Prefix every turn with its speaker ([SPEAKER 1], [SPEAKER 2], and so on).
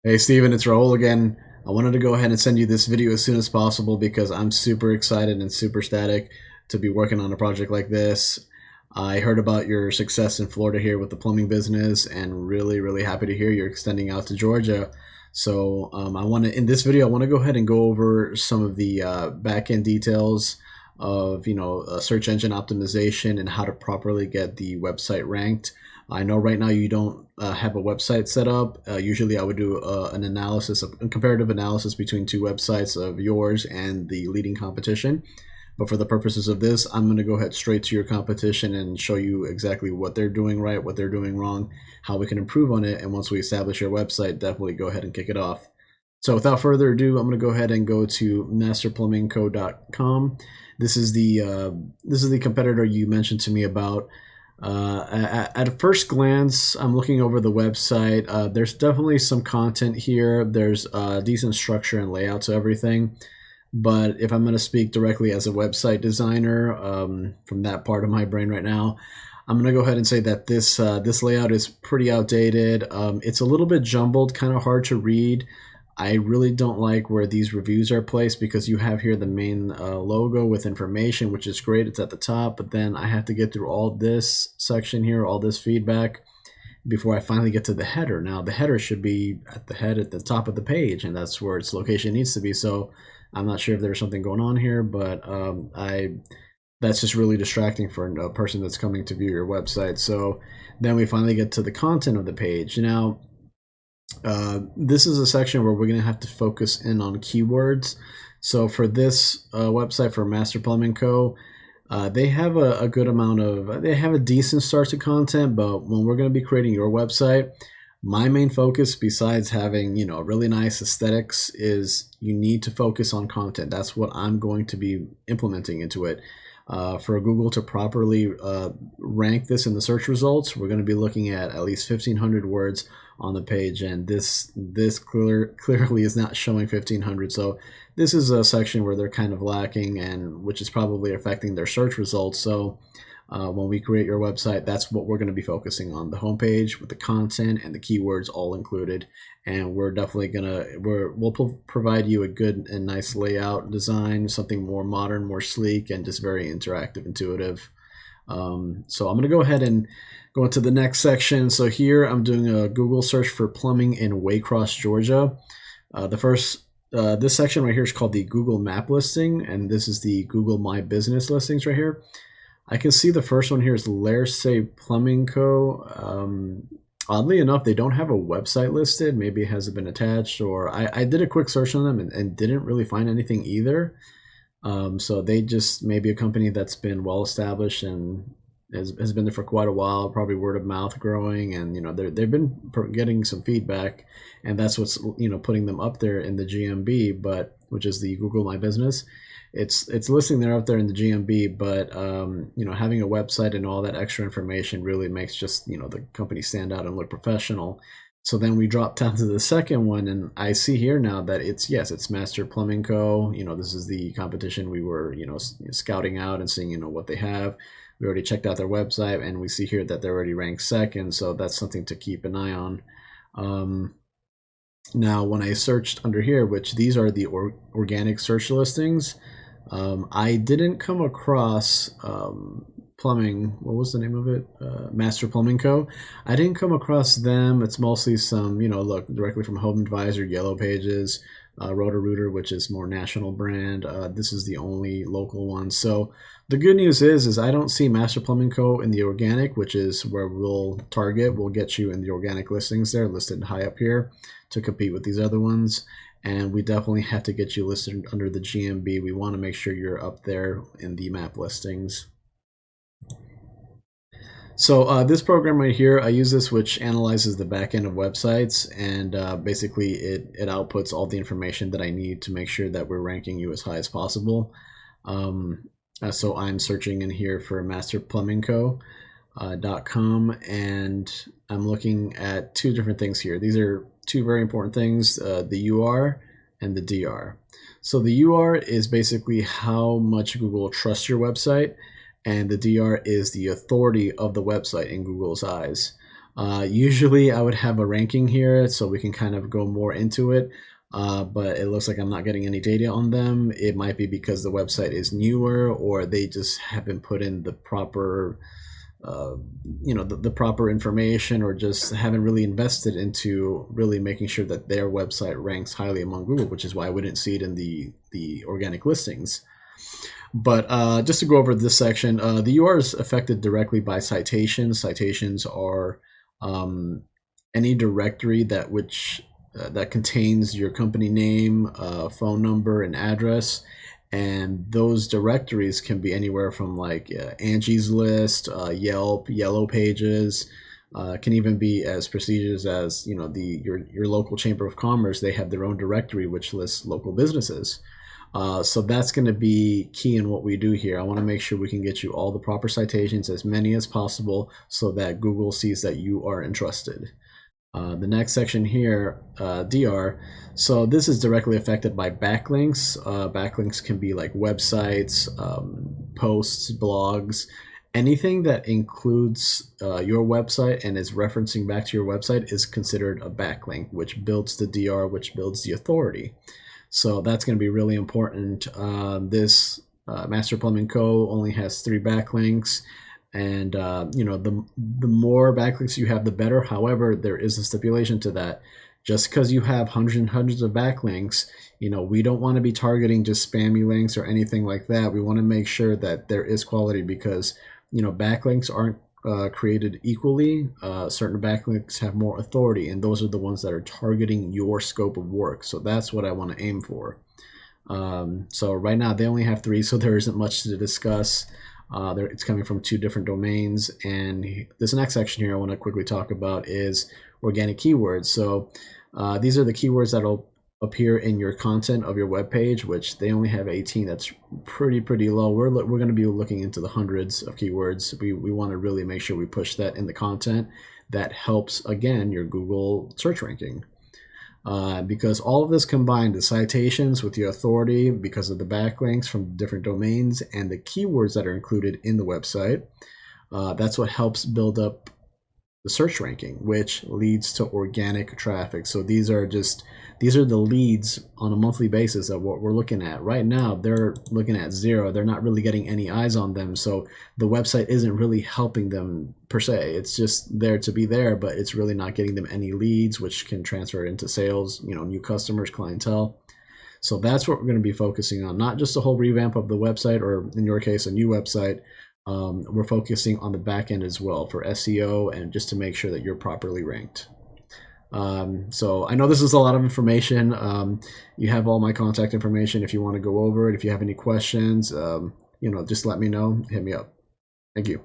[SPEAKER 1] Hey Steven, it's Raul again. I wanted to go ahead and send you this video as soon as possible because I'm super excited and super ecstatic to be working on a project like this. I heard about your success in Florida here with the plumbing business and really happy to hear you're extending out to Georgia. So in this video, I want to go ahead and go over some of the back end details of, search engine optimization and how to properly get the website ranked. I know right now you don't have a website set up. Usually I would do a comparative analysis between two websites of yours and the leading competition. But for the purposes of this, I'm going to go ahead straight to your competition and show you exactly what they're doing right, what they're doing wrong, how we can improve on it. And once we establish your website, definitely go ahead and kick it off. So without further ado, I'm going to go ahead and go to masterplumbingco.com. This is the competitor you mentioned to me about. At first glance, I'm looking over the website. There's definitely some content here. There's decent structure and layout to everything. But if I'm going to speak directly as a website designer from that part of my brain right now, I'm going to go ahead and say that this layout is pretty outdated. It's a little bit jumbled, kind of hard to read. I really don't like where these reviews are placed because you have here the main logo with information, which is great. It's at the top, but then I have to get through all this section here, all this feedback before I finally get to the header. Now the header should be at the top of the page, and that's where its location needs to be. So I'm not sure if there's something going on here, but that's just really distracting for a person that's coming to view your website. So then we finally get to the content of the page. Now, this is a section where we're going to have to focus in on keywords. So for this website, for Master Plumbing Co., they have a good amount of, they have a decent start to content, but when we're going to be creating your website, my main focus, besides having, really nice aesthetics, is you need to focus on content. That's what I'm going to be implementing into it. For Google to properly rank this in the search results, we're going to be looking at least 1,500 words on the page, and this clearly is not showing 1,500. So this is a section where they're kind of lacking, and which is probably affecting their search results. So when we create your website, that's what we're going to be focusing on: the homepage with the content and the keywords all included. And we're definitely we'll provide you a good and nice layout design, something more modern, more sleek, and just very interactive, intuitive. So I'm going to go ahead and go into the next section. So here I'm doing a Google search for plumbing in Waycross, Georgia. This section right here is called the Google Map listing, and this is the Google My Business listings right here. I can see the first one here is Lairse Plumbing Co. Oddly enough, they don't have a website listed. Maybe it hasn't been attached, or I did a quick search on them and didn't really find anything either. So they just may be a company that's been well established and has been there for quite a while, probably word of mouth growing, and they've been getting some feedback, and that's what's putting them up there in the GMB, but which is the Google My Business. It's listing there up there in the GMB, but having a website and all that extra information really makes just the company stand out and look professional. So then we drop down to the second one, and I see here now that it's Master Plumbing Co. This is the competition we were scouting out and seeing what they have. We already checked out their website, and we see here that they're already ranked second, so that's something to keep an eye on. Now, when I searched under here, which these are the organic search listings, I didn't come across plumbing. What was the name of it? Master Plumbing Co. I didn't come across them. It's mostly some, look, directly from Home Advisor, Yellow Pages, Roto-Rooter, which is more national brand. This is the only local one. So the good news is I don't see Master Plumbing Co. in the organic, which is where we'll target. We'll get you in the organic listings there, listed high up here to compete with these other ones. And we definitely have to get you listed under the GMB. We want to make sure you're up there in the map listings. So this program right here, I use this, which analyzes the back end of websites, and basically it outputs all the information that I need to make sure that we're ranking you as high as possible. So I'm searching in here for masterplumbingco.com, and I'm looking at two different things here. These are two very important things, the UR and the DR. So the UR is basically how much Google trusts your website, and the DR is the authority of the website in Google's eyes. Usually I would have a ranking here so we can kind of go more into it. But it looks like I'm not getting any data on them. It might be because the website is newer, or they just haven't put in the proper, uh, the proper information, or just haven't really invested into really making sure that their website ranks highly among Google, which is why I wouldn't see it in the organic listings. But just to go over this section, the URL is affected directly by citations. Citations are any directory that contains your company name, phone number, and address. And those directories can be anywhere from like Angie's List, Yelp, Yellow Pages. Can even be as prestigious as your local chamber of commerce. They have their own directory which lists local businesses. So that's going to be key in what we do here. I want to make sure we can get you all the proper citations, as many as possible, so that Google sees that you are interested. The next section here, DR. So this is directly affected by backlinks. Backlinks can be like websites, posts, blogs, anything that includes your website and is referencing back to your website is considered a backlink, which builds the DR, which builds the authority. So that's going to be really important. This Master Plumbing Co. only has 3 backlinks. And the more backlinks you have, the better. However, there is a stipulation to that. Just because you have hundreds and hundreds of backlinks, we don't want to be targeting just spammy links or anything like that. We want to make sure that there is quality, because backlinks aren't created equally. Certain backlinks have more authority, and those are the ones that are targeting your scope of work. So that's what I want to aim for. So right now they only have 3, so there isn't much to discuss. It's coming from 2 different domains. And this next section here I want to quickly talk about is organic keywords. So these are the keywords that'll appear in your content of your web page, which they only have 18. That's pretty low. We're going to be looking into the hundreds of keywords. We want to really make sure we push that in the content. That helps, again, your Google search ranking. Because all of this combined, the citations with the authority because of the backlinks from different domains and the keywords that are included in the website, that's what helps build up the search ranking, which leads to organic traffic. So these are the leads on a monthly basis of what we're looking at. Right now, they're looking at 0. They're not really getting any eyes on them. So the website isn't really helping them per se. It's just there to be there, but it's really not getting them any leads, which can transfer into sales, new customers, clientele. So that's what we're going to be focusing on, not just a whole revamp of the website, or in your case, a new website. We're focusing on the back end as well for SEO and just to make sure that you're properly ranked. So I know this is a lot of information. You have all my contact information if you want to go over it. If you have any questions, just let me know. Hit me up. Thank you.